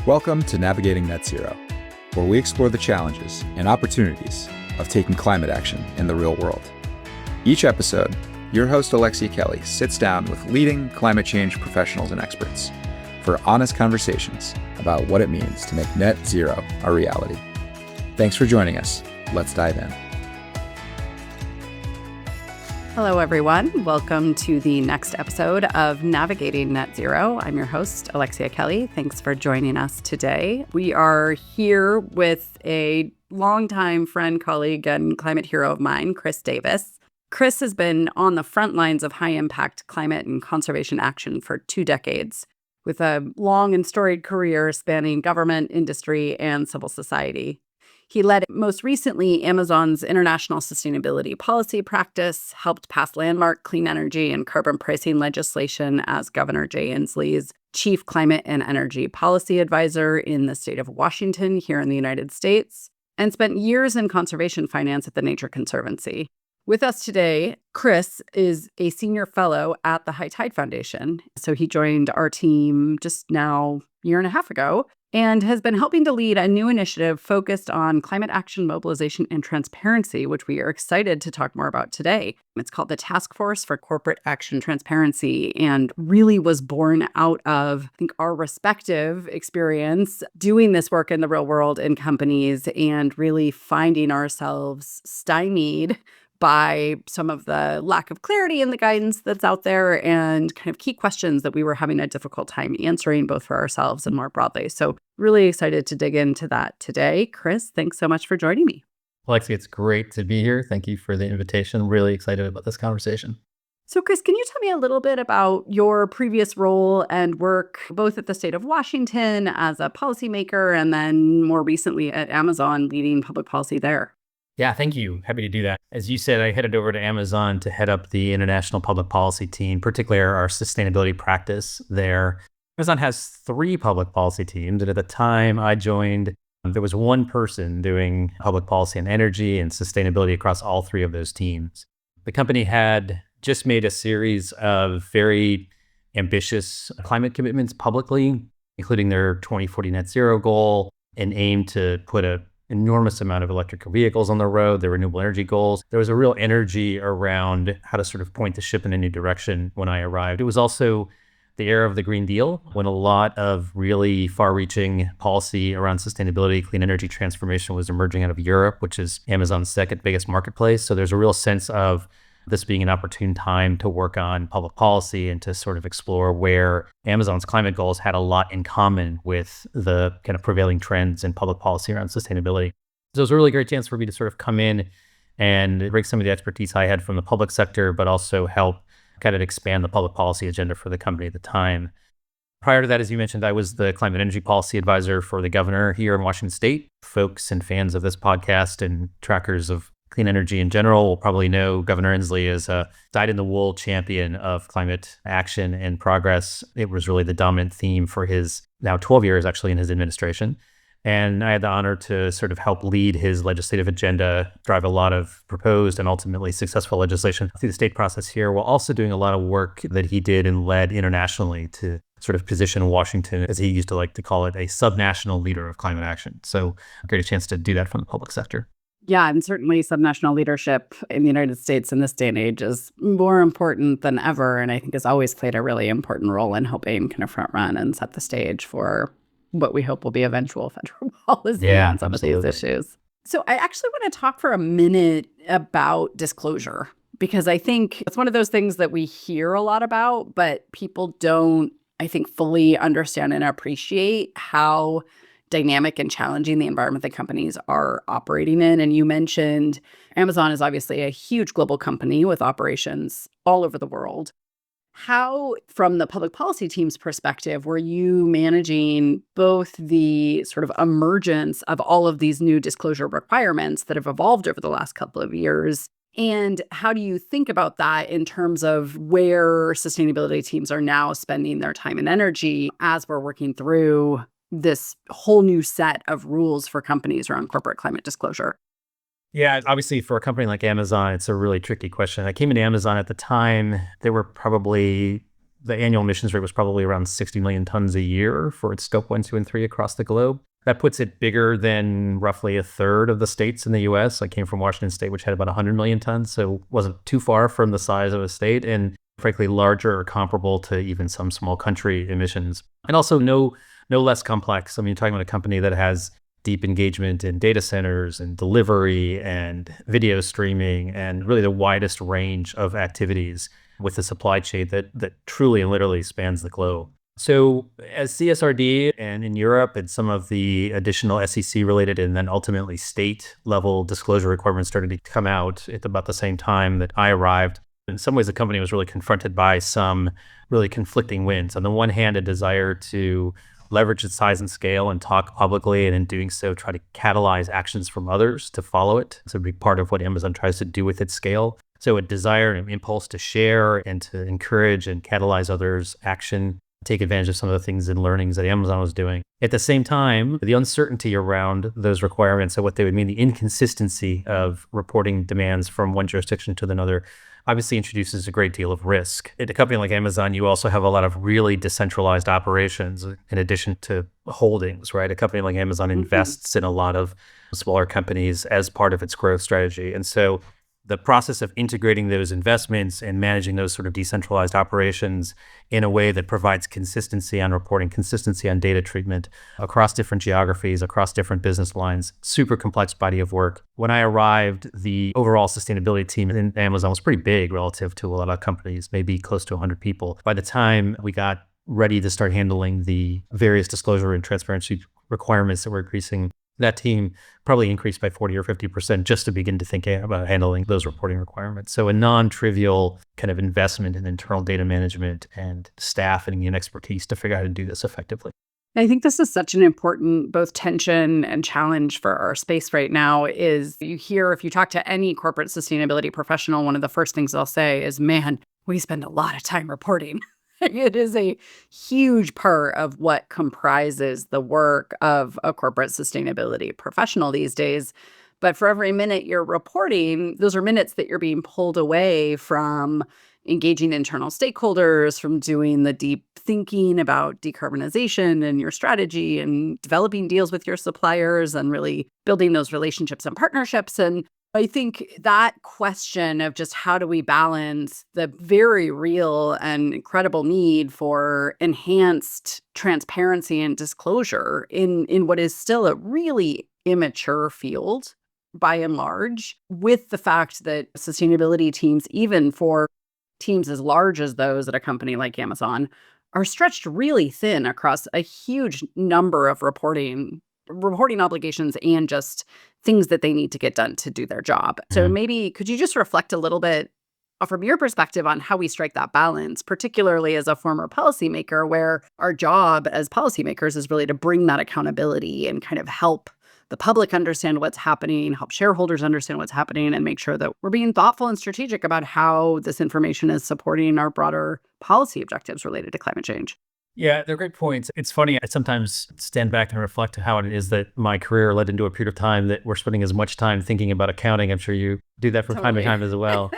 Welcome to Navigating Net Zero, where we explore the challenges and opportunities of taking climate action in the real world. Each episode, your host Alexia Kelly sits down with leading climate change professionals and experts for honest conversations about what it means to make net zero a reality. Thanks for joining us. Let's dive in. Hello, everyone. Welcome to the next episode of Navigating Net Zero. I'm your host, Alexia Kelly. Thanks for joining us today. We are here with a longtime friend, colleague, and climate hero of mine, Chris Davis. Chris has been on the front lines of high-impact climate and conservation action for 2 decades, with a long and storied career spanning government, industry, and civil society. He led, most recently, Amazon's international sustainability policy practice, helped pass landmark clean energy and carbon pricing legislation as Governor Jay Inslee's chief climate and energy policy advisor in the state of Washington here in the United States, and spent years in conservation finance at the Nature Conservancy. With us today, Chris is a senior fellow at the High Tide Foundation. So he joined our team just now a year and a half ago, and has been helping to lead a new initiative focused on climate action mobilization and transparency, which we are excited to talk more about today. It's called the Task Force for Corporate Action Transparency, and really was born out of, I think, our respective experience doing this work in the real world in companies and really finding ourselves stymied by some of the lack of clarity in the guidance that's out there and kind of key questions that we were having a difficult time answering both for ourselves and more broadly. So really excited to dig into that today. Chris, thanks so much for joining me. Alexi, it's great to be here. Thank you for the invitation. Really excited about this conversation. So Chris, can you tell me a little bit about your previous role and work, both at the state of Washington as a policymaker and then more recently at Amazon leading public policy there? Yeah, thank you. Happy to do that. As you said, I headed over to Amazon to head up the international public policy team, particularly our sustainability practice there. Amazon has 3 public policy teams. And at the time I joined, there was one person doing public policy and energy and sustainability across all 3 of those teams. The company had just made a series of very ambitious climate commitments publicly, including their 2040 net zero goal, and aim to put an enormous amount of electric vehicles on the road, their renewable energy goals. There was a real energy around how to sort of point the ship in a new direction when I arrived. It was also the era of the Green Deal, when a lot of really far-reaching policy around sustainability, clean energy transformation was emerging out of Europe, which is Amazon's second biggest marketplace. So there's a real sense of this being an opportune time to work on public policy and to sort of explore where Amazon's climate goals had a lot in common with the kind of prevailing trends in public policy around sustainability. So it was a really great chance for me to sort of come in and bring some of the expertise I had from the public sector, but also help kind of expand the public policy agenda for the company at the time. Prior to that, as you mentioned, I was the climate energy policy advisor for the governor here in Washington State. Folks and fans of this podcast and trackers of clean energy in general will probably know Governor Inslee is a dyed-in-the-wool champion of climate action and progress. It was really the dominant theme for his now 12 years, actually, in his administration. And I had the honor to sort of help lead his legislative agenda, drive a lot of proposed and ultimately successful legislation through the state process here, while also doing a lot of work that he did and led internationally to sort of position Washington, as he used to like to call it, a subnational leader of climate action. So a great chance to do that from the public sector. Yeah, and certainly subnational leadership in the United States in this day and age is more important than ever, and I think has always played a really important role in helping kind of front run and set the stage for what we hope will be eventual federal policy on some of these issues. So I actually want to talk for a minute about disclosure, because I think it's one of those things that we hear a lot about, but people don't, I think, fully understand and appreciate how dynamic and challenging the environment that companies are operating in. And you mentioned Amazon is obviously a huge global company with operations all over the world. How, from the public policy team's perspective, were you managing both the sort of emergence of all of these new disclosure requirements that have evolved over the last couple of years? And how do you think about that in terms of where sustainability teams are now spending their time and energy as we're working through this whole new set of rules for companies around corporate climate disclosure? Yeah, obviously for a company like Amazon, it's a really tricky question. I came into Amazon at the time, there were probably the annual emissions rate was probably around 60 million tons a year for its scope 1, 2, and 3 across the globe. That puts it bigger than roughly a third of the states in the US. I came from Washington State, which had about 100 million tons, so wasn't too far from the size of a state, and frankly larger or comparable to even some small country emissions. And also no less complex. I mean, you're talking about a company that has deep engagement in data centers and delivery and video streaming and really the widest range of activities with a supply chain that truly and literally spans the globe. So as CSRD and in Europe and some of the additional SEC related and then ultimately state level disclosure requirements started to come out at about the same time that I arrived, in some ways the company was really confronted by some really conflicting winds. On the one hand, a desire to leverage its size and scale and talk publicly, and in doing so, try to catalyze actions from others to follow it. So a big part of what Amazon tries to do with its scale. So a desire and impulse to share and to encourage and catalyze others' action, take advantage of some of the things and learnings that Amazon was doing. At the same time, the uncertainty around those requirements and what they would mean, the inconsistency of reporting demands from one jurisdiction to another, obviously introduces a great deal of risk. At a company like Amazon, you also have a lot of really decentralized operations in addition to holdings, right? A company like Amazon invests in a lot of smaller companies as part of its growth strategy. And so the process of integrating those investments and managing those sort of decentralized operations in a way that provides consistency on reporting, consistency on data treatment across different geographies, across different business lines, super complex body of work. When I arrived, the overall sustainability team in Amazon was pretty big relative to a lot of companies, maybe close to 100 people. By the time we got ready to start handling the various disclosure and transparency requirements that were increasing, that team probably increased by 40 or 50% just to begin to think about handling those reporting requirements. So a non-trivial kind of investment in internal data management and staffing and expertise to figure out how to do this effectively. I think this is such an important both tension and challenge for our space right now. Is you hear, if you talk to any corporate sustainability professional, one of the first things they'll say is, man, we spend a lot of time reporting. It is a huge part of what comprises the work of a corporate sustainability professional these days. But for every minute you're reporting, those are minutes that you're being pulled away from engaging internal stakeholders, from doing the deep thinking about decarbonization and your strategy and developing deals with your suppliers and really building those relationships and partnerships. And I think that question of just how do we balance the very real and incredible need for enhanced transparency and disclosure in what is still a really immature field by and large, with the fact that sustainability teams, even for teams as large as those at a company like Amazon, are stretched really thin across a huge number of reporting obligations and just things that they need to get done to do their job. So maybe could you just reflect a little bit from your perspective on how we strike that balance, particularly as a former policymaker, where our job as policymakers is really to bring that accountability and kind of help the public understand what's happening, help shareholders understand what's happening, and make sure that we're being thoughtful and strategic about how this information is supporting our broader policy objectives related to climate change. Yeah, they're great points. It's funny, I sometimes stand back and reflect how it is that my career led into a period of time that we're spending as much time thinking about accounting. I'm sure you do that from time to time as well.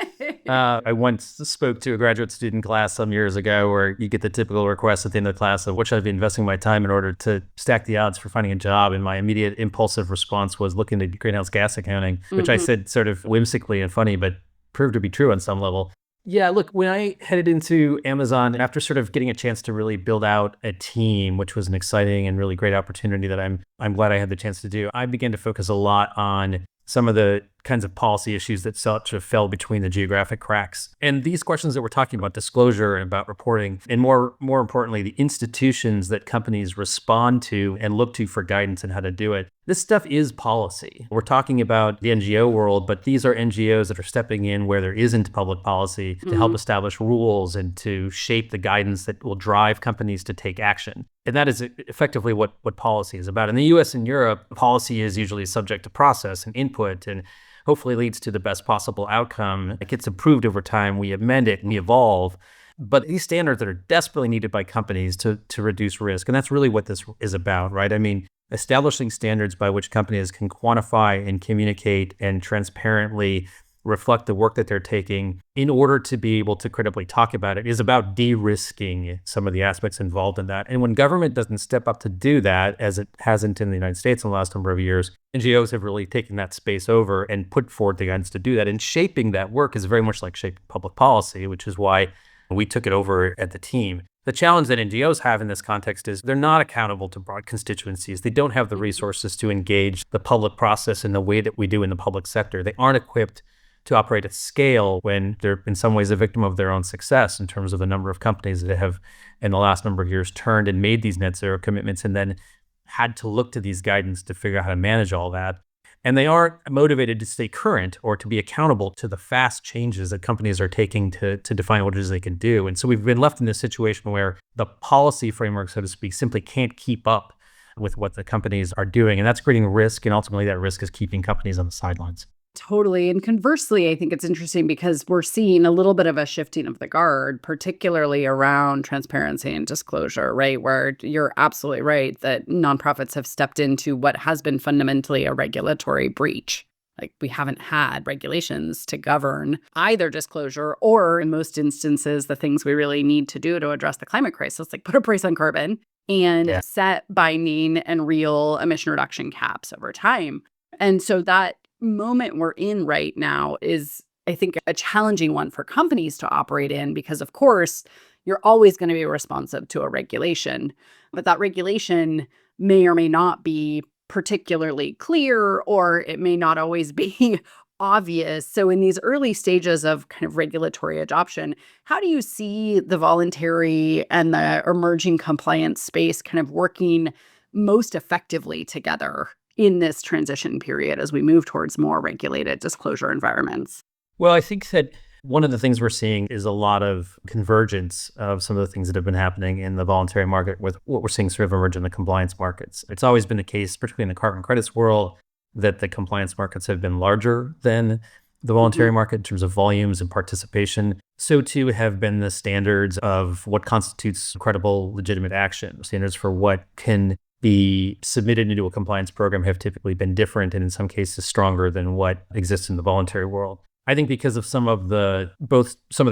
I once spoke to a graduate student class some years ago where you get the typical request at the end of the class of what should I be investing my time in order to stack the odds for finding a job. And my immediate impulsive response was looking at greenhouse gas accounting, which I said sort of whimsically and funny, but proved to be true on some level. Yeah, look, when I headed into Amazon, after sort of getting a chance to really build out a team, which was an exciting and really great opportunity that I'm glad I had the chance to do, I began to focus a lot on some of the kinds of policy issues that sort of fell between the geographic cracks. And these questions that we're talking about, disclosure and about reporting, and more importantly, the institutions that companies respond to and look to for guidance on how to do it. This stuff is policy. We're talking about the NGO world, but these are NGOs that are stepping in where there isn't public policy to help establish rules and to shape the guidance that will drive companies to take action. And that is effectively what policy is about. In the US and Europe, policy is usually subject to process and input and hopefully leads to the best possible outcome. It gets improved over time. We amend it and we evolve. But these standards that are desperately needed by companies to reduce risk. And that's really what this is about, right? I mean, establishing standards by which companies can quantify and communicate and transparently reflect the work that they're taking in order to be able to credibly talk about it is about de-risking some of the aspects involved in that. And when government doesn't step up to do that, as it hasn't in the United States in the last number of years, NGOs have really taken that space over and put forward the guidance to do that. And shaping that work is very much like shaping public policy, which is why we took it over at the team. The challenge that NGOs have in this context is they're not accountable to broad constituencies. They don't have the resources to engage the public process in the way that we do in the public sector. They aren't equipped to operate at scale when they're in some ways a victim of their own success in terms of the number of companies that have in the last number of years turned and made these net zero commitments and then had to look to these guidance to figure out how to manage all that. And they aren't motivated to stay current or to be accountable to the fast changes that companies are taking to define what it is they can do. And so we've been left in this situation where the policy framework, so to speak, simply can't keep up with what the companies are doing. And that's creating risk. And ultimately that risk is keeping companies on the sidelines. Totally. And conversely, I think it's interesting because we're seeing a little bit of a shifting of the guard, particularly around transparency and disclosure, right? Where you're absolutely right that nonprofits have stepped into what has been fundamentally a regulatory breach. Like we haven't had regulations to govern either disclosure or, in most instances, the things we really need to do to address the climate crisis, like put a price on carbon and set binding and real emission reduction caps over time. And so that moment we're in right now is, I think, a challenging one for companies to operate in because, of course, you're always going to be responsive to a regulation, but that regulation may or may not be particularly clear, or it may not always be obvious. So in these early stages of kind of regulatory adoption, how do you see the voluntary and the emerging compliance space kind of working most effectively together in this transition period as we move towards more regulated disclosure environments? Well, I think that one of the things we're seeing is a lot of convergence of some of the things that have been happening in the voluntary market with what we're seeing sort of emerge in the compliance markets. It's always been the case, particularly in the carbon credits world, that the compliance markets have been larger than the voluntary market in terms of volumes and participation. So too have been the standards of what constitutes credible, legitimate action. Standards for what can be submitted into a compliance program have typically been different and in some cases stronger than what exists in the voluntary world. I think because of some of the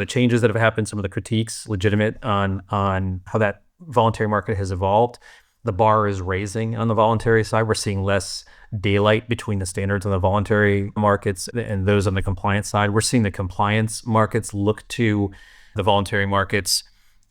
changes that have happened, some of the critiques legitimate on how that voluntary market has evolved, the bar is raising on the voluntary side. We're seeing less daylight between the standards on the voluntary markets and those on the compliance side. We're seeing the compliance markets look to the voluntary markets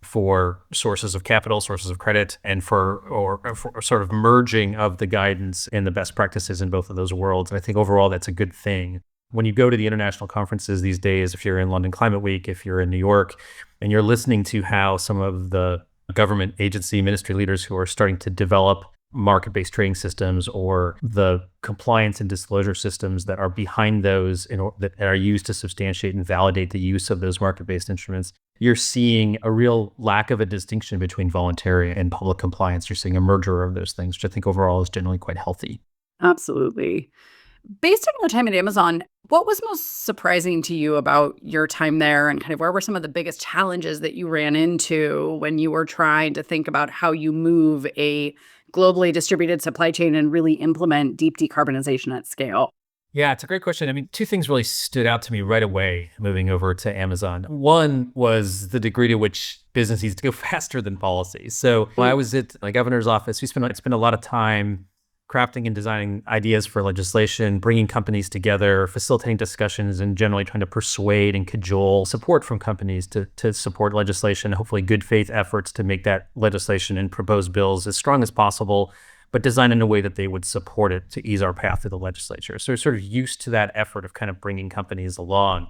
for sources of capital, sources of credit, and for sort of merging of the guidance and the best practices in both of those worlds. And I think overall that's a good thing. When you go to the international conferences these days, if you're in London Climate Week, if you're in New York, and you're listening to how some of the government agency ministry leaders who are starting to develop market-based trading systems or the compliance and disclosure systems that are behind those that are used to substantiate and validate the use of those market-based instruments, you're seeing a real lack of a distinction between voluntary and public compliance. You're seeing a merger of those things, which I think overall is generally quite healthy. Absolutely. Based on your time at Amazon, what was most surprising to you about your time there, and kind of where were some of the biggest challenges that you ran into when you were trying to think about how you move a globally distributed supply chain and really implement deep decarbonization at scale? Yeah, it's a great question. I mean, two things really stood out to me right away moving over to Amazon. One was the degree to which business needs to go faster than policy. So when I was at the governor's office, we spent a lot of time crafting and designing ideas for legislation, bringing companies together, facilitating discussions, and generally trying to persuade and cajole support from companies to support legislation, hopefully good faith efforts to make that legislation and proposed bills as strong as possible, but designed in a way that they would support it to ease our path to the legislature. So we're sort of used to that effort of kind of bringing companies along.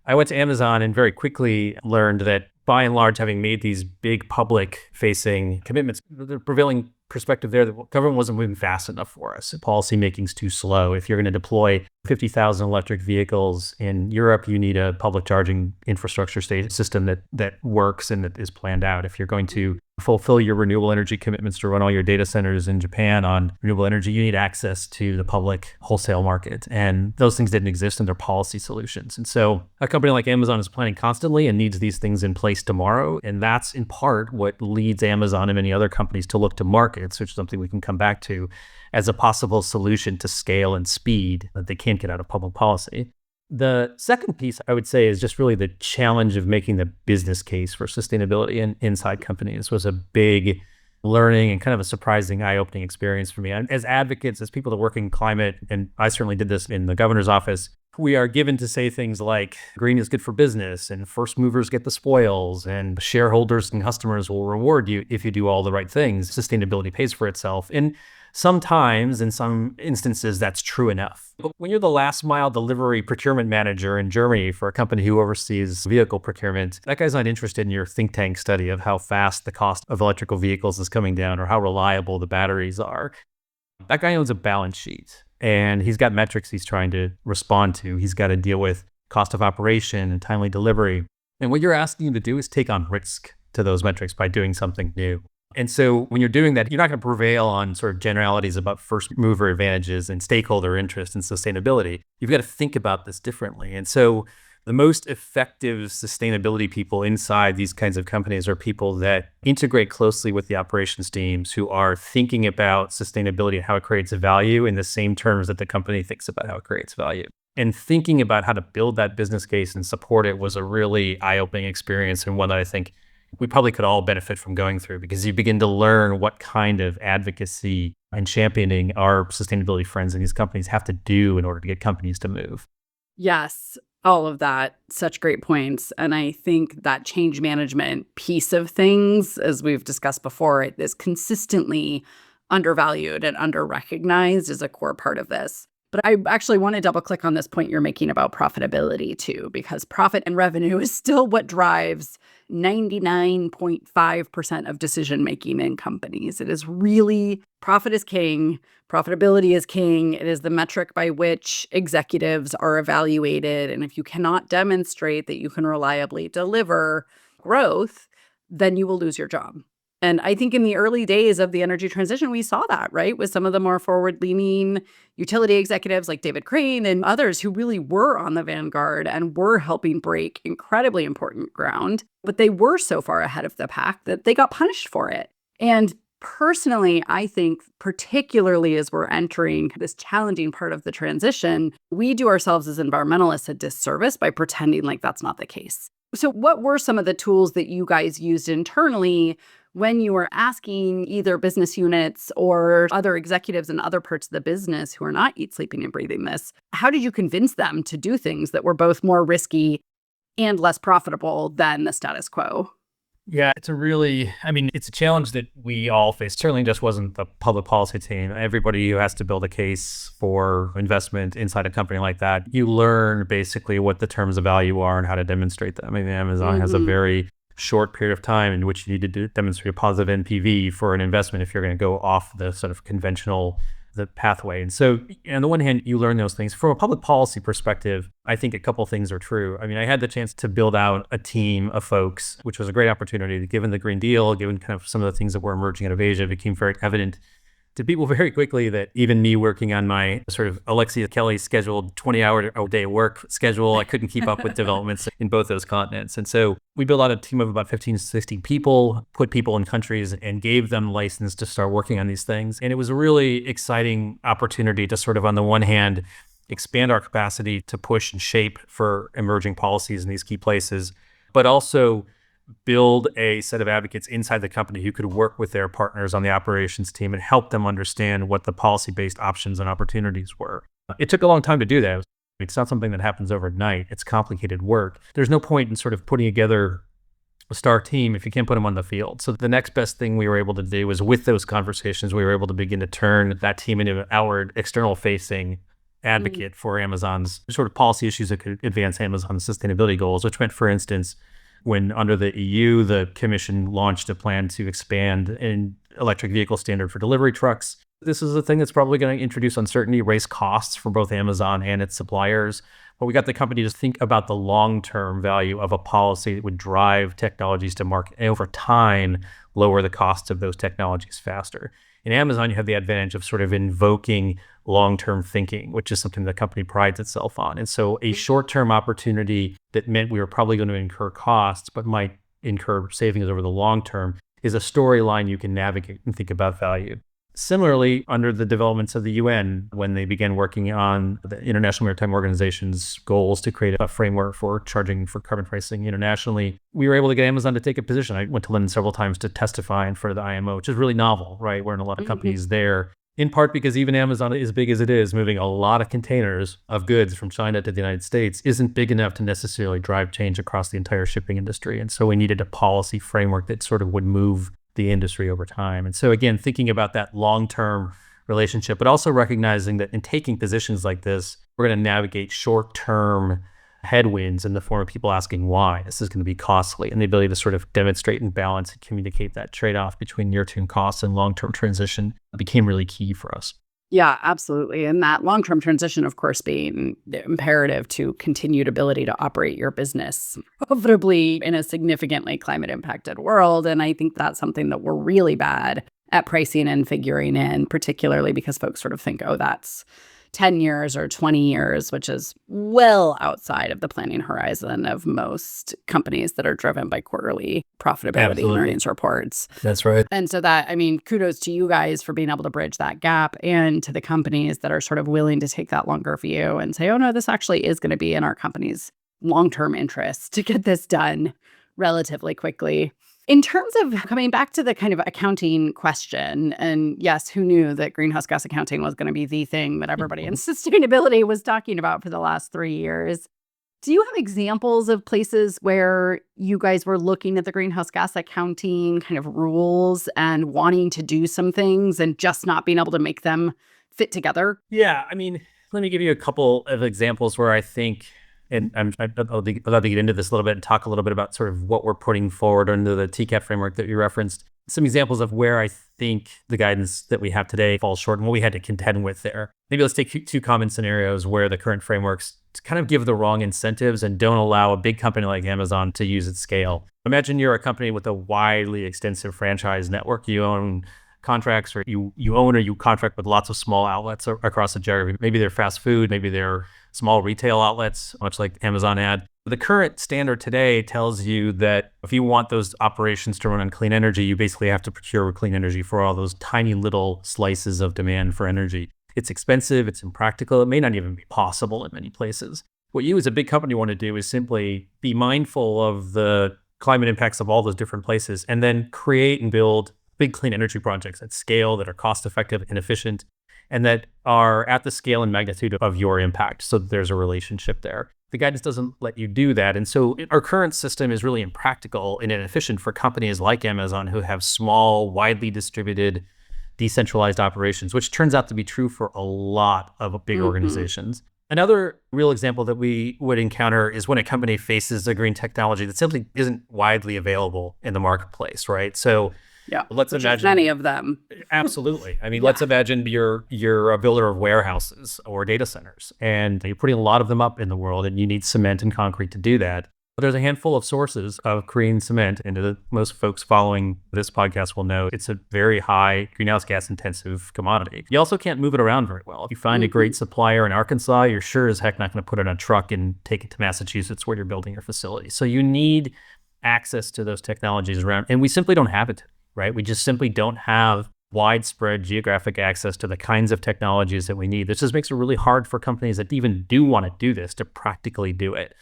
I went to Amazon and very quickly learned that by and large, having made these big public-facing commitments, the prevailing perspective there, the government wasn't moving fast enough for us. Policy making's too slow. If you're going to deploy 50,000 electric vehicles in Europe, you need a public charging infrastructure system that works and that is planned out. If you're going to fulfill your renewable energy commitments to run all your data centers in Japan on renewable energy, you need access to the public wholesale market. And those things didn't exist in their policy solutions. And so a company like Amazon is planning constantly and needs these things in place tomorrow. And that's in part what leads Amazon and many other companies to look to markets, which is something we can come back to, as a possible solution to scale and speed that they can't get out of public policy. The second piece I would say is just really the challenge of making the business case for sustainability inside companies was a big learning and kind of a surprising eye-opening experience for me. And as advocates, as people that work in climate, and I certainly did this in the governor's office, we are given to say things like green is good for business and first movers get the spoils and shareholders and customers will reward you if you do all the right things. Sustainability pays for itself. And sometimes, in some instances, that's true enough. But when you're the last mile delivery procurement manager in Germany for a company who oversees vehicle procurement, that guy's not interested in your think tank study of how fast the cost of electrical vehicles is coming down or how reliable the batteries are. That guy owns a balance sheet and he's got metrics he's trying to respond to. He's got to deal with cost of operation and timely delivery. And what you're asking him to do is take on risk to those metrics by doing something new. And so when you're doing that, you're not going to prevail on sort of generalities about first mover advantages and stakeholder interest and sustainability. You've got to think about this differently. And so the most effective sustainability people inside these kinds of companies are people that integrate closely with the operations teams who are thinking about sustainability and how it creates value in the same terms that the company thinks about how it creates value. And thinking about how to build that business case and support it was a really eye-opening experience, and one that I think we probably could all benefit from going through, because you begin to learn what kind of advocacy and championing our sustainability friends in these companies have to do in order to get companies to move. Yes, all of that. Such great points. And I think that change management piece of things, as we've discussed before, it is consistently undervalued and under-recognized as a core part of this. But I actually want to double click on this point you're making about profitability too, because profit and revenue is still what drives 99.5% of decision making in companies. It is really profit is king, profitability is king. It is the metric by which executives are evaluated. And if you cannot demonstrate that you can reliably deliver growth, then you will lose your job. And I think in the early days of the energy transition, we saw that, right? With some of the more forward-leaning utility executives like David Crane and others who really were on the vanguard and were helping break incredibly important ground. But they were so far ahead of the pack that they got punished for it. And personally, I think particularly as we're entering this challenging part of the transition, we do ourselves as environmentalists a disservice by pretending like that's not the case. So what were some of the tools that you guys used internally when you were asking either business units or other executives in other parts of the business who are not eat, sleeping, and breathing this? How did you convince them to do things that were both more risky and less profitable than the status quo? Yeah, it's a challenge that we all face. Certainly just wasn't the public policy team. Everybody who has to build a case for investment inside a company like that, you learn basically what the terms of value are and how to demonstrate them. I mean, Amazon has a very short period of time in which you need to demonstrate a positive NPV for an investment if you're going to go off the sort of conventional the pathway. And so on the one hand, you learn those things. From a public policy perspective, I think a couple things are true. I mean, I had the chance to build out a team of folks, which was a great opportunity. Given the Green Deal, given kind of some of the things that were emerging out of Asia, it became very evident to people very quickly that even me working on my sort of Alexia Kelly scheduled 20-hour-a-day work schedule, I couldn't keep up with developments in both those continents. And so we built out a team of about 15 to 16 people, put people in countries and gave them license to start working on these things. And it was a really exciting opportunity to sort of, on the one hand, expand our capacity to push and shape for emerging policies in these key places, but also build a set of advocates inside the company who could work with their partners on the operations team and help them understand what the policy-based options and opportunities were. It took a long time to do that. It's not something that happens overnight. It's complicated work. There's no point in sort of putting together a star team if you can't put them on the field. So the next best thing we were able to do was, with those conversations, we were able to begin to turn that team into our external-facing advocate for Amazon's sort of policy issues that could advance Amazon's sustainability goals, which meant, for instance, when under the EU, the Commission launched a plan to expand an electric vehicle standard for delivery trucks. This is a thing that's probably going to introduce uncertainty, raise costs for both Amazon and its suppliers. But we got the company to think about the long-term value of a policy that would drive technologies to market and over time lower the costs of those technologies faster. In Amazon, you have the advantage of sort of invoking long-term thinking, which is something the company prides itself on. And so a short-term opportunity that meant we were probably going to incur costs, but might incur savings over the long term, is a storyline you can navigate and think about value. Similarly, under the developments of the UN, when they began working on the International Maritime Organization's goals to create a framework for charging for carbon pricing internationally, we were able to get Amazon to take a position. I went to London several times to testify in front of the IMO, which is really novel, right? We're in a lot of companies there, in part because even Amazon, as big as it is, moving a lot of containers of goods from China to the United States isn't big enough to necessarily drive change across the entire shipping industry. And so we needed a policy framework that sort of would move the industry over time. And so again, thinking about that long-term relationship, but also recognizing that in taking positions like this, we're going to navigate short-term headwinds in the form of people asking why this is going to be costly, and the ability to sort of demonstrate and balance and communicate that trade-off between near-term costs and long-term transition became really key for us. Yeah, absolutely. And that long-term transition, of course, being imperative to continued ability to operate your business profitably in a significantly climate impacted world. And I think that's something that we're really bad at pricing and figuring in, particularly because folks sort of think, oh, that's 10 years or 20 years, which is well outside of the planning horizon of most companies that are driven by quarterly profitability and earnings reports. That's right. And so that, I mean, kudos to you guys for being able to bridge that gap, and to the companies that are sort of willing to take that longer view and say, oh, no, this actually is going to be in our company's long-term interest to get this done relatively quickly. In terms of coming back to the kind of accounting question, and yes, who knew that greenhouse gas accounting was going to be the thing that everybody in sustainability was talking about for the last 3 years? Do you have examples of places where you guys were looking at the greenhouse gas accounting kind of rules and wanting to do some things and just not being able to make them fit together? Yeah, I mean, let me give you a couple of examples where I think, and I'd love to get into this a little bit and talk a little bit about sort of what we're putting forward under the TCAP framework that you referenced. Some examples of where I think the guidance that we have today falls short and what we had to contend with there. Maybe let's take two common scenarios where the current frameworks kind of give the wrong incentives and don't allow a big company like Amazon to use its scale. Imagine you're a company with a widely extensive franchise network. You own contracts, or you own or you contract with lots of small outlets across the geography. Maybe they're fast food, maybe they're small retail outlets, much like Amazon had. The current standard today tells you that if you want those operations to run on clean energy, you basically have to procure clean energy for all those tiny little slices of demand for energy. It's expensive, it's impractical, it may not even be possible in many places. What you as a big company want to do is simply be mindful of the climate impacts of all those different places, and then create and build big clean energy projects at scale that are cost effective and efficient, and that are at the scale and magnitude of your impact, so that there's a relationship there. The guidance doesn't let you do that. And so our current system is really impractical and inefficient for companies like Amazon, who have small, widely distributed, decentralized operations, which turns out to be true for a lot of big organizations. Another real example that we would encounter is when a company faces a green technology that simply isn't widely available in the marketplace, right? So yeah, let's imagine many of them. Absolutely. I mean, let's imagine you're a builder of warehouses or data centers, and you're putting a lot of them up in the world, and you need cement and concrete to do that. But there's a handful of sources of Korean cement, and most folks following this podcast will know it's a very high greenhouse gas intensive commodity. You also can't move it around very well. If you find a great supplier in Arkansas, you're sure as heck not going to put it on a truck and take it to Massachusetts where you're building your facility. So you need access to those technologies around, and we simply don't have it. Right? We just simply don't have widespread geographic access to the kinds of technologies that we need. This just makes it really hard for companies that even do want to do this to practically do it.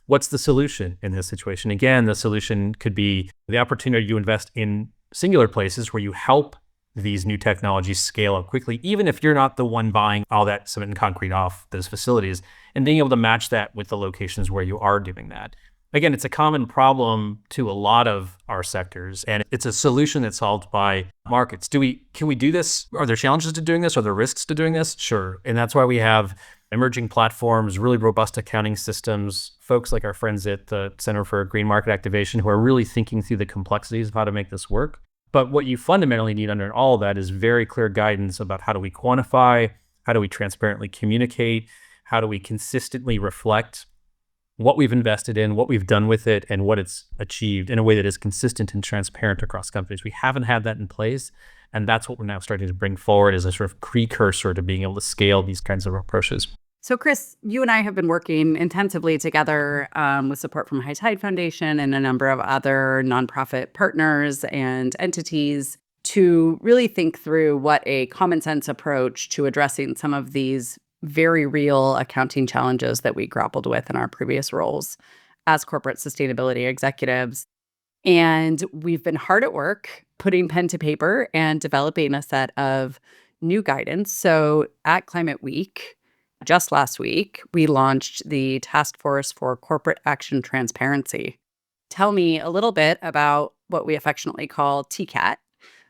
What's the solution in this situation? Again, the solution could be the opportunity to invest in singular places where you help these new technologies scale up quickly, even if you're not the one buying all that cement and concrete off those facilities, and being able to match that with the locations where you are doing that. Again, it's a common problem to a lot of our sectors, and it's a solution that's solved by markets. Can we do this? Are there challenges to doing this? Are there risks to doing this? Sure. And that's why we have emerging platforms, really robust accounting systems, folks like our friends at the Center for Green Market Activation who are really thinking through the complexities of how to make this work. But what you fundamentally need under all of that is very clear guidance about how do we quantify, how do we transparently communicate, how do we consistently reflect what we've invested in, what we've done with it, and what it's achieved in a way that is consistent and transparent across companies. We haven't had that in place, and that's what we're now starting to bring forward as a sort of precursor to being able to scale these kinds of approaches. So Chris, you and I have been working intensively together with support from High Tide Foundation and a number of other nonprofit partners and entities to really think through what a common sense approach to addressing some of these very real accounting challenges that we grappled with in our previous roles as corporate sustainability executives. And we've been hard at work putting pen to paper and developing a set of new guidance. So at Climate Week, just last week, we launched the Task Force for Corporate Action Transparency. Tell me a little bit about what we affectionately call TCAT,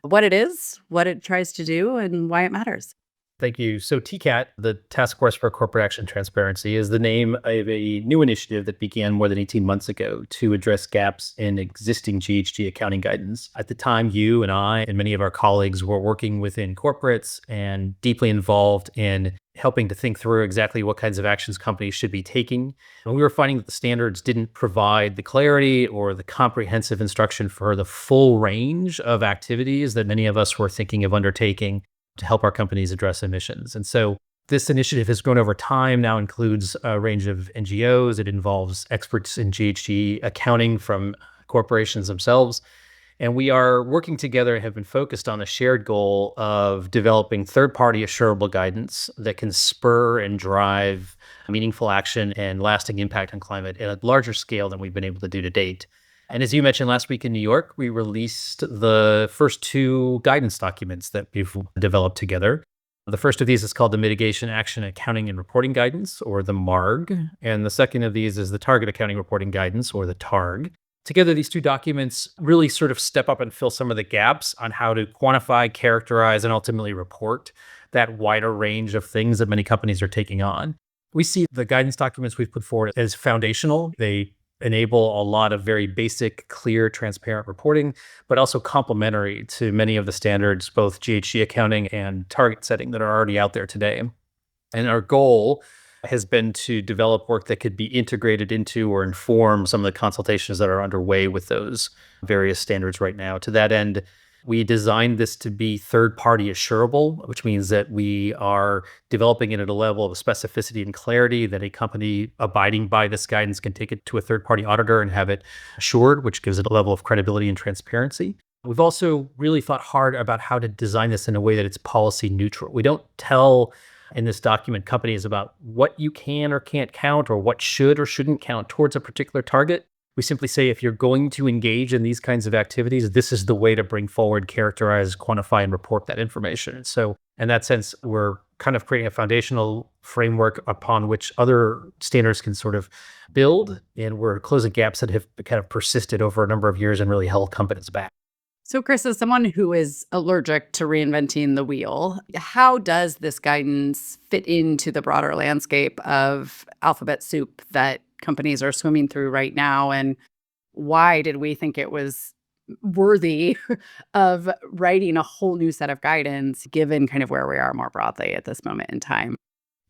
what it is, what it tries to do, and why it matters. Thank you. So TCAT, the Task Force for Corporate Action Transparency, is the name of a new initiative that began more than 18 months ago to address gaps in existing GHG accounting guidance. At the time, you and I and many of our colleagues were working within corporates and deeply involved in helping to think through exactly what kinds of actions companies should be taking. And we were finding that the standards didn't provide the clarity or the comprehensive instruction for the full range of activities that many of us were thinking of undertaking to help our companies address emissions. And so this initiative has grown over time, now includes a range of NGOs. It involves experts in GHG accounting from corporations themselves. And we are working together and have been focused on the shared goal of developing third-party assurable guidance that can spur and drive meaningful action and lasting impact on climate at a larger scale than we've been able to do to date. And as you mentioned last week in New York, we released the first two guidance documents that we've developed together. The first of these is called the Mitigation Action Accounting and Reporting Guidance, or the MARG. And the second of these is the Target Accounting Reporting Guidance, or the TARG. Together, these two documents really sort of step up and fill some of the gaps on how to quantify, characterize, and ultimately report that wider range of things that many companies are taking on. We see the guidance documents we've put forward as foundational. They enable a lot of very basic, clear, transparent reporting, but also complementary to many of the standards, both GHG accounting and target setting, that are already out there today. And our goal has been to develop work that could be integrated into or inform some of the consultations that are underway with those various standards right now. To that end, we designed this to be third-party assurable, which means that we are developing it at a level of specificity and clarity that a company abiding by this guidance can take it to a third-party auditor and have it assured, which gives it a level of credibility and transparency. We've also really thought hard about how to design this in a way that it's policy neutral. We don't tell in this document companies about what you can or can't count or what should or shouldn't count towards a particular target. We simply say, if you're going to engage in these kinds of activities, this is the way to bring forward, characterize, quantify, and report that information. And so in that sense, we're kind of creating a foundational framework upon which other standards can sort of build. And we're closing gaps that have kind of persisted over a number of years and really held companies back. So, Chris, as someone who is allergic to reinventing the wheel, how does this guidance fit into the broader landscape of alphabet soup that companies are swimming through right now? And why did we think it was worthy of writing a whole new set of guidance, given kind of where we are more broadly at this moment in time?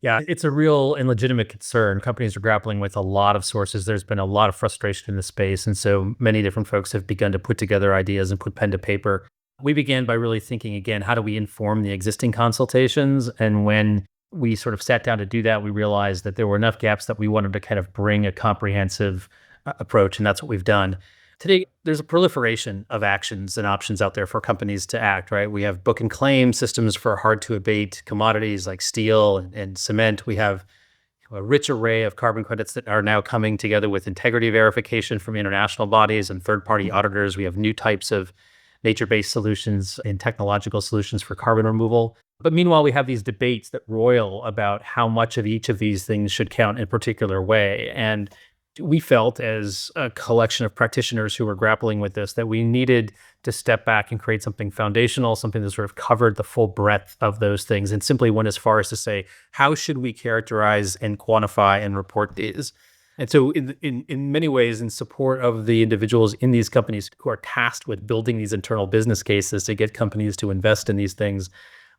Yeah, it's a real and legitimate concern. Companies are grappling with a lot of sources. There's been a lot of frustration in the space. And so many different folks have begun to put together ideas and put pen to paper. We began by really thinking, again, how do we inform the existing consultations? And when we sort of sat down to do that, we realized that there were enough gaps that we wanted to kind of bring a comprehensive approach. And that's what we've done. Today, there's a proliferation of actions and options out there for companies to act, right? We have book and claim systems for hard to abate commodities like steel and cement. We have a rich array of carbon credits that are now coming together with integrity verification from international bodies and third-party auditors. We have new types of nature-based solutions and technological solutions for carbon removal. But meanwhile, we have these debates that roil about how much of each of these things should count in a particular way. And we felt, as a collection of practitioners who were grappling with this, that we needed to step back and create something foundational, something that sort of covered the full breadth of those things, and simply went as far as to say, how should we characterize and quantify and report these? And so in many ways, in support of the individuals in these companies who are tasked with building these internal business cases to get companies to invest in these things,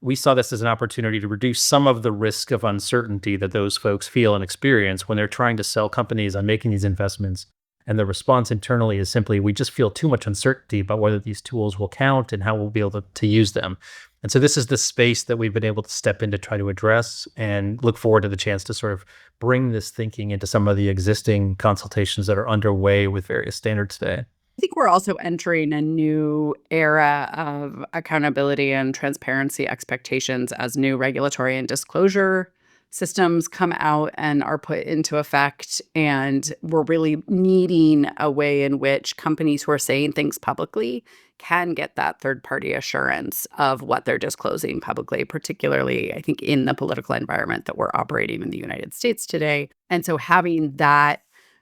we saw this as an opportunity to reduce some of the risk of uncertainty that those folks feel and experience when they're trying to sell companies on making these investments. And the response internally is simply, we just feel too much uncertainty about whether these tools will count and how we'll be able to use them. And so this is the space that we've been able to step in to try to address, and look forward to the chance to sort of bring this thinking into some of the existing consultations that are underway with various standards today. I think we're also entering a new era of accountability and transparency expectations as new regulatory and disclosure systems come out and are put into effect. And we're really needing a way in which companies who are saying things publicly can get that third party assurance of what they're disclosing publicly, particularly, I think, in the political environment that we're operating in the United States today. And so having that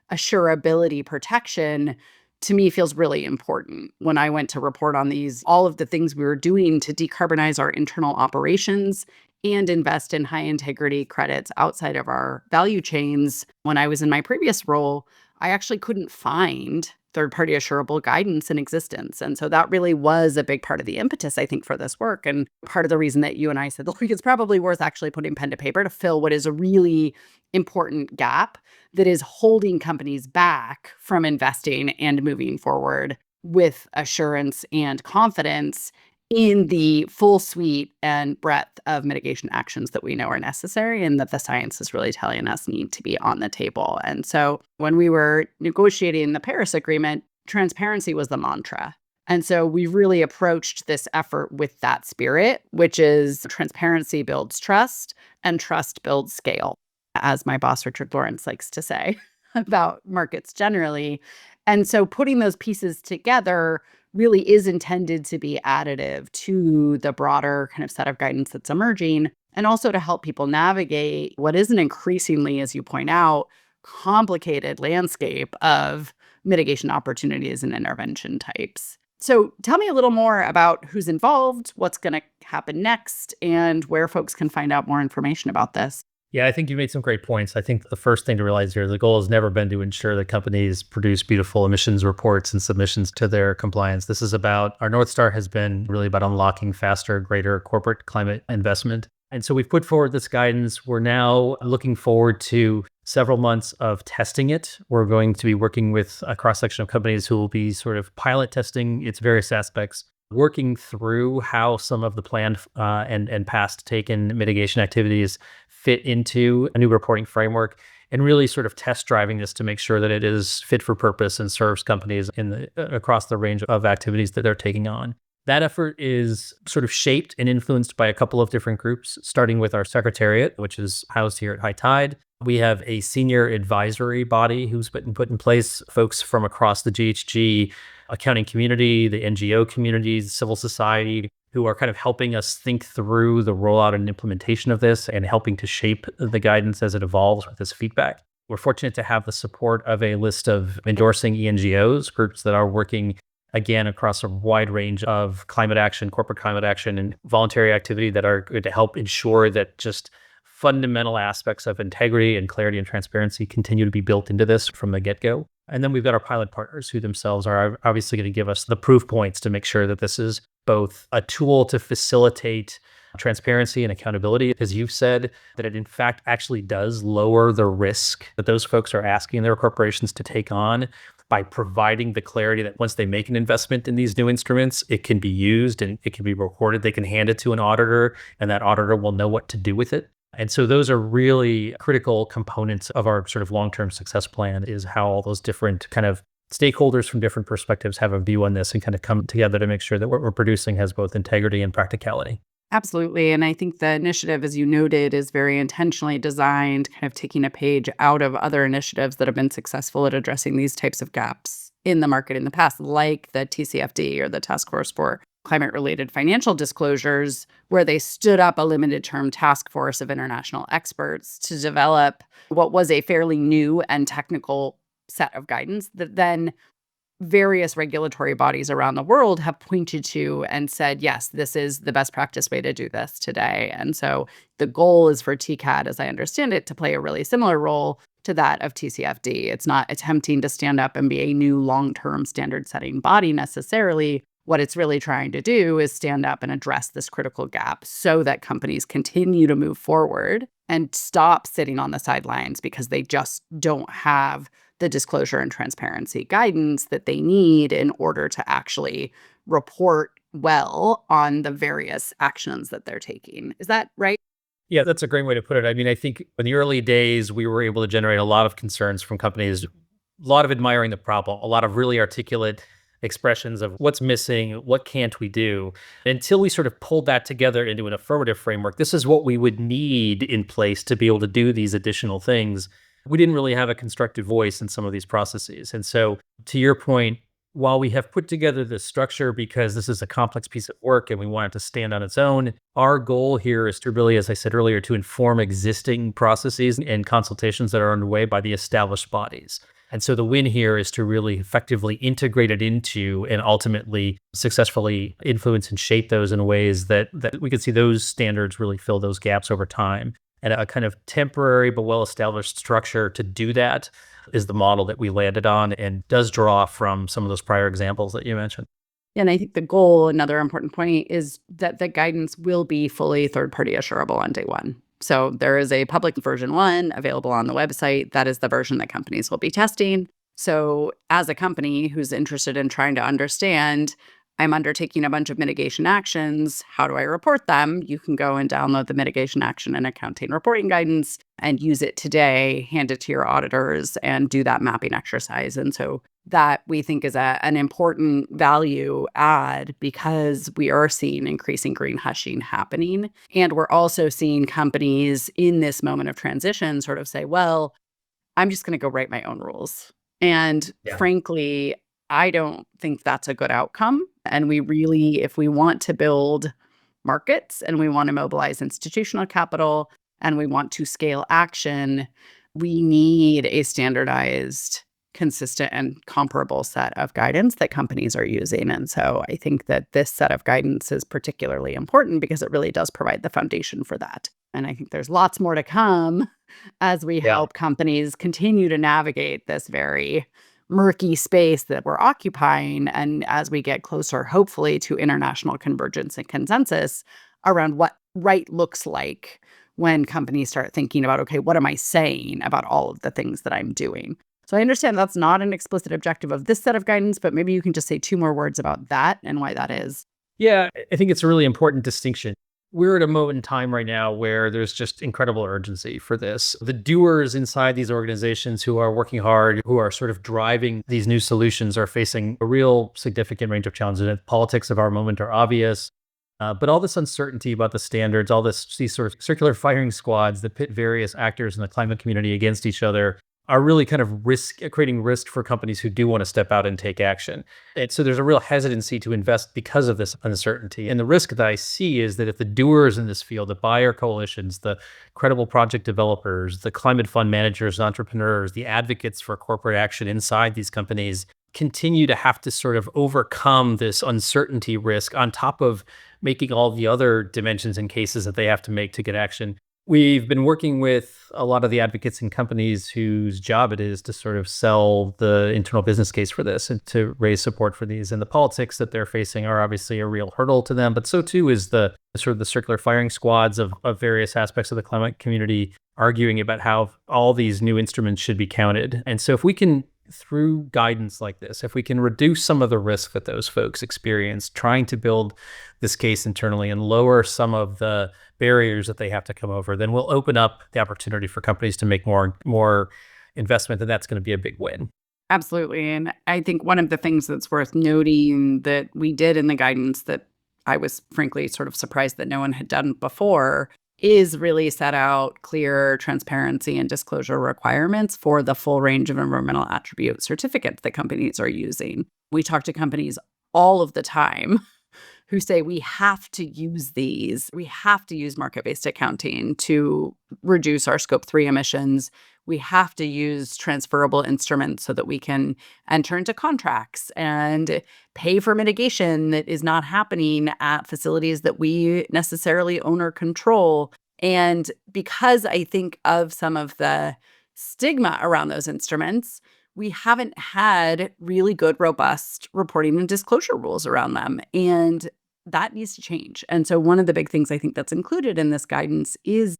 assurability protection to me feels really important. When I went to report on all of the things we were doing to decarbonize our internal operations and invest in high integrity credits outside of our value chains, when I was in my previous role, I actually couldn't find third party assurable guidance in existence. And so that really was a big part of the impetus, I think, for this work. And part of the reason that you and I said, look, it's probably worth actually putting pen to paper to fill what is a really important gap that is holding companies back from investing and moving forward with assurance and confidence in the full suite and breadth of mitigation actions that we know are necessary and that the science is really telling us need to be on the table. And so when we were negotiating the Paris Agreement, transparency was the mantra. And so we really approached this effort with that spirit, which is transparency builds trust and trust builds scale, as my boss, Richard Lawrence, likes to say about markets generally. And so putting those pieces together really is intended to be additive to the broader kind of set of guidance that's emerging, and also to help people navigate what is an increasingly, as you point out, complicated landscape of mitigation opportunities and intervention types. So tell me a little more about who's involved, what's going to happen next, and where folks can find out more information about this. Yeah, I think you made some great points. I think the first thing to realize here, the goal has never been to ensure that companies produce beautiful emissions reports and submissions to their compliance. This is about, our North Star has been really about unlocking faster, greater corporate climate investment. And so we've put forward this guidance. We're now looking forward to several months of testing it. We're going to be working with a cross-section of companies who will be sort of pilot testing its various aspects, working through how some of the planned and past taken mitigation activities fit into a new reporting framework, and really sort of test driving this to make sure that it is fit for purpose and serves companies across the range of activities that they're taking on. That effort is sort of shaped and influenced by a couple of different groups, starting with our secretariat, which is housed here at High Tide. We have a senior advisory body who's been put in place, folks from across the GHG accounting community, the NGO communities, civil society, who are kind of helping us think through the rollout and implementation of this and helping to shape the guidance as it evolves with this feedback. We're fortunate to have the support of a list of endorsing ENGOs, groups that are working, again, across a wide range of climate action, corporate climate action, and voluntary activity that are going to help ensure that just fundamental aspects of integrity and clarity and transparency continue to be built into this from the get-go. And then we've got our pilot partners who themselves are obviously going to give us the proof points to make sure that this is both a tool to facilitate transparency and accountability, as you've said, that it in fact actually does lower the risk that those folks are asking their corporations to take on by providing the clarity that once they make an investment in these new instruments, it can be used and it can be recorded. They can hand it to an auditor and that auditor will know what to do with it. And so those are really critical components of our sort of long-term success plan, is how all those different kind of stakeholders from different perspectives have a view on this and kind of come together to make sure that what we're producing has both integrity and practicality. Absolutely. And I think the initiative, as you noted, is very intentionally designed, kind of taking a page out of other initiatives that have been successful at addressing these types of gaps in the market in the past, like the TCFD or the Task Force for Climate-Related Financial Disclosures, where they stood up a limited-term task force of international experts to develop what was a fairly new and technical set of guidance that then various regulatory bodies around the world have pointed to and said, yes, this is the best practice way to do this today. And so the goal is for TCAD, as I understand it, to play a really similar role to that of TCFD. It's not attempting to stand up and be a new long-term standard-setting body necessarily. What it's really trying to do is stand up and address this critical gap so that companies continue to move forward and stop sitting on the sidelines because they just don't have the disclosure and transparency guidance that they need in order to actually report well on the various actions that they're taking. Is that right? Yeah, that's a great way to put it. I mean, I think in the early days, we were able to generate a lot of concerns from companies, a lot of admiring the problem, a lot of really articulate expressions of what's missing, what can't we do. Until we sort of pulled that together into an affirmative framework, this is what we would need in place to be able to do these additional things. We didn't really have a constructive voice in some of these processes. And so, to your point, while we have put together this structure because this is a complex piece of work and we want it to stand on its own, our goal here is to really, as I said earlier, to inform existing processes and consultations that are underway by the established bodies. And so the win here is to really effectively integrate it into and ultimately successfully influence and shape those in ways that we could see those standards really fill those gaps over time. And a kind of temporary but well-established structure to do that is the model that we landed on and does draw from some of those prior examples that you mentioned. And I think the goal, another important point, is that the guidance will be fully third-party assurable on day one. So there is a public version 1 available on the website. That is the version that companies will be testing. So as a company who's interested in trying to understand, I'm undertaking a bunch of mitigation actions. How do I report them? You can go and download the mitigation action and accounting reporting guidance and use it today, hand it to your auditors, and do that mapping exercise. And so that we think is an important value add because we are seeing increasing green hushing happening. And we're also seeing companies in this moment of transition sort of say, well, I'm just going to go write my own rules. And frankly, I don't think that's a good outcome. And we really, if we want to build markets and we want to mobilize institutional capital and we want to scale action, we need a standardized, consistent, and comparable set of guidance that companies are using. And so I think that this set of guidance is particularly important because it really does provide the foundation for that. And I think there's lots more to come as we help companies continue to navigate this very murky space that we're occupying. And as we get closer, hopefully, to international convergence and consensus around what right looks like when companies start thinking about, okay, what am I saying about all of the things that I'm doing? So I understand that's not an explicit objective of this set of guidance, but maybe you can just say 2 more words about that and why that is. Yeah, I think it's a really important distinction. We're at a moment in time right now where there's just incredible urgency for this. The doers inside these organizations who are working hard, who are sort of driving these new solutions, are facing a real significant range of challenges. The politics of our moment are obvious, but all this uncertainty about the standards, these sort of circular firing squads that pit various actors in the climate community against each other are really kind of creating risk for companies who do want to step out and take action. And so there's a real hesitancy to invest because of this uncertainty. And the risk that I see is that if the doers in this field, the buyer coalitions, the credible project developers, the climate fund managers, entrepreneurs, the advocates for corporate action inside these companies continue to have to sort of overcome this uncertainty risk on top of making all the other dimensions and cases that they have to make to get action. We've been working with a lot of the advocates and companies whose job it is to sort of sell the internal business case for this and to raise support for these. And the politics that they're facing are obviously a real hurdle to them, but so too is the sort of the circular firing squads of various aspects of the climate community arguing about how all these new instruments should be counted. And so if we can, through guidance like this, if we can reduce some of the risk that those folks experience trying to build this case internally and lower some of the barriers that they have to come over, then we'll open up the opportunity for companies to make more investment, and that's going to be a big win. Absolutely. And I think one of the things that's worth noting that we did in the guidance that I was frankly sort of surprised that no one had done before is really set out clear transparency and disclosure requirements for the full range of environmental attribute certificates that companies are using. We talk to companies all of the time who say we have to use these. We have to use market-based accounting to reduce our scope 3 emissions. We have to use transferable instruments so that we can enter into contracts and pay for mitigation that is not happening at facilities that we necessarily own or control. And because I think of some of the stigma around those instruments, we haven't had really good, robust reporting and disclosure rules around them. And that needs to change. And so one of the big things I think that's included in this guidance is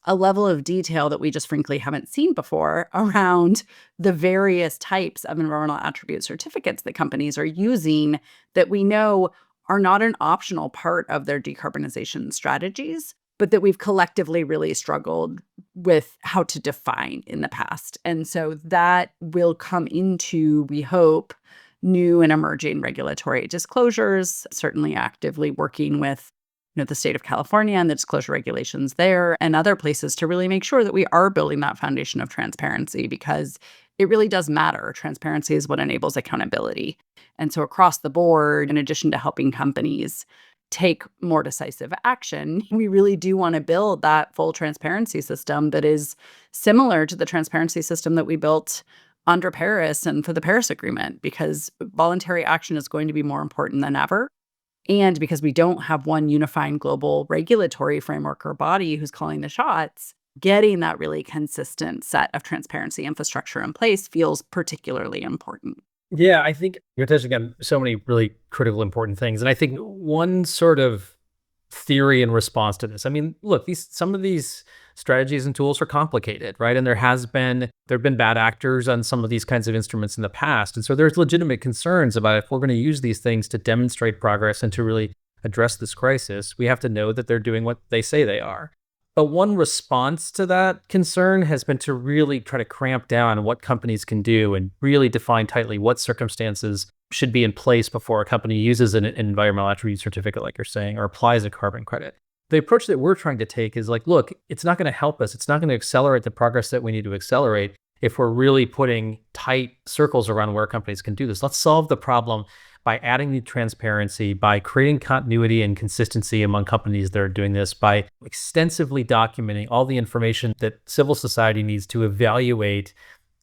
a level of detail that we just frankly haven't seen before around the various types of environmental attribute certificates that companies are using that we know are not an optional part of their decarbonization strategies, but that we've collectively really struggled with how to define in the past. And so that will come into, we hope, new and emerging regulatory disclosures, certainly actively working with the state of California and the disclosure regulations there and other places to really make sure that we are building that foundation of transparency, because it really does matter. Transparency is what enables accountability. And so across the board, in addition to helping companies take more decisive action, we really do want to build that full transparency system that is similar to the transparency system that we built under Paris and for the Paris Agreement, because voluntary action is going to be more important than ever. And because we don't have one unifying global regulatory framework or body who's calling the shots, getting that really consistent set of transparency infrastructure in place feels particularly important. Yeah, I think you're touching on so many really critical, important things. And I think one sort of theory in response to this, I mean, look, some of these strategies and tools are complicated, right? And there have been bad actors on some of these kinds of instruments in the past. And so there's legitimate concerns about if we're going to use these things to demonstrate progress and to really address this crisis, we have to know that they're doing what they say they are. But one response to that concern has been to really try to cramp down on what companies can do and really define tightly what circumstances should be in place before a company uses an environmental attribute certificate, like you're saying, or applies a carbon credit. The approach that we're trying to take is like, look, it's not going to help us. It's not going to accelerate the progress that we need to accelerate if we're really putting tight circles around where companies can do this. Let's solve the problem by adding the transparency, by creating continuity and consistency among companies that are doing this, by extensively documenting all the information that civil society needs to evaluate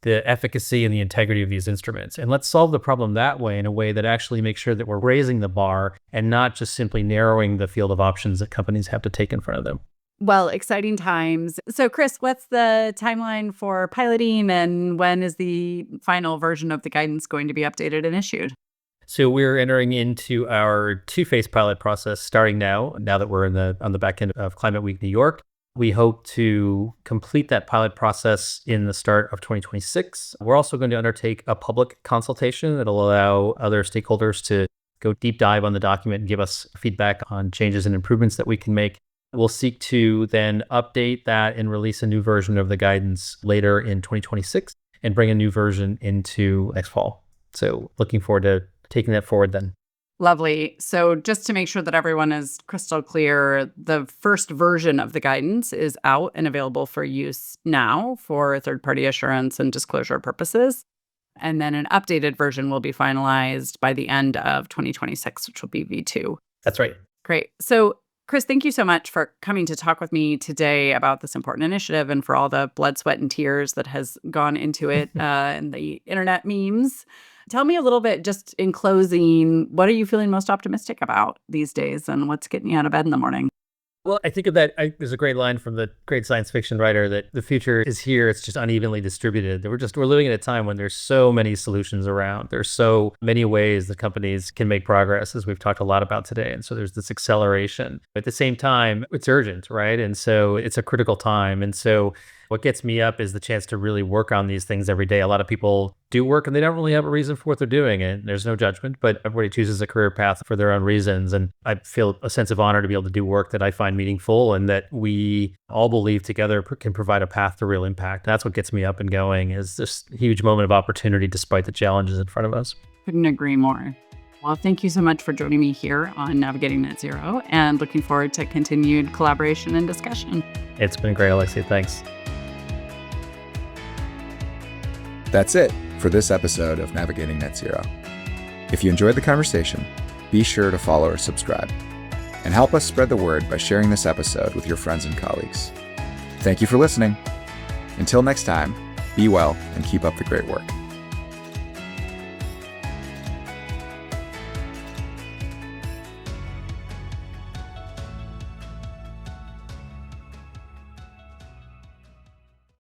the efficacy and the integrity of these instruments. And let's solve the problem that way, in a way that actually makes sure that we're raising the bar and not just simply narrowing the field of options that companies have to take in front of them. Well, exciting times. So, Chris, what's the timeline for piloting, and when is the final version of the guidance going to be updated and issued? So we're entering into our two-phase pilot process starting now that we're on the back end of Climate Week New York. We hope to complete that pilot process in the start of 2026. We're also going to undertake a public consultation that'll allow other stakeholders to go deep dive on the document and give us feedback on changes and improvements that we can make. We'll seek to then update that and release a new version of the guidance later in 2026 and bring a new version into next fall. So looking forward to taking that forward then. Lovely. So just to make sure that everyone is crystal clear, the first version of the guidance is out and available for use now for third-party assurance and disclosure purposes. And then an updated version will be finalized by the end of 2026, which will be V2. That's right. Great. So Chris, thank you so much for coming to talk with me today about this important initiative and for all the blood, sweat, and tears that has gone into it and the internet memes. Tell me a little bit, just in closing, what are you feeling most optimistic about these days and what's getting you out of bed in the morning? Well, I think of that. There's a great line from the great science fiction writer that the future is here. It's just unevenly distributed. We're living at a time when there's so many solutions around. There's so many ways that companies can make progress, as we've talked a lot about today. And so there's this acceleration. At the same time, it's urgent, right? And so it's a critical time. And so what gets me up is the chance to really work on these things every day. A lot of people do work and they don't really have a reason for what they're doing. And there's no judgment, but everybody chooses a career path for their own reasons. And I feel a sense of honor to be able to do work that I find meaningful and that we all believe together can provide a path to real impact. That's what gets me up and going, is this huge moment of opportunity despite the challenges in front of us. Couldn't agree more. Well, thank you so much for joining me here on Navigating Net Zero, and looking forward to continued collaboration and discussion. It's been great, Alexia. Thanks. That's it for this episode of Navigating Net Zero. If you enjoyed the conversation, be sure to follow or subscribe, and help us spread the word by sharing this episode with your friends and colleagues. Thank you for listening. Until next time, be well and keep up the great work.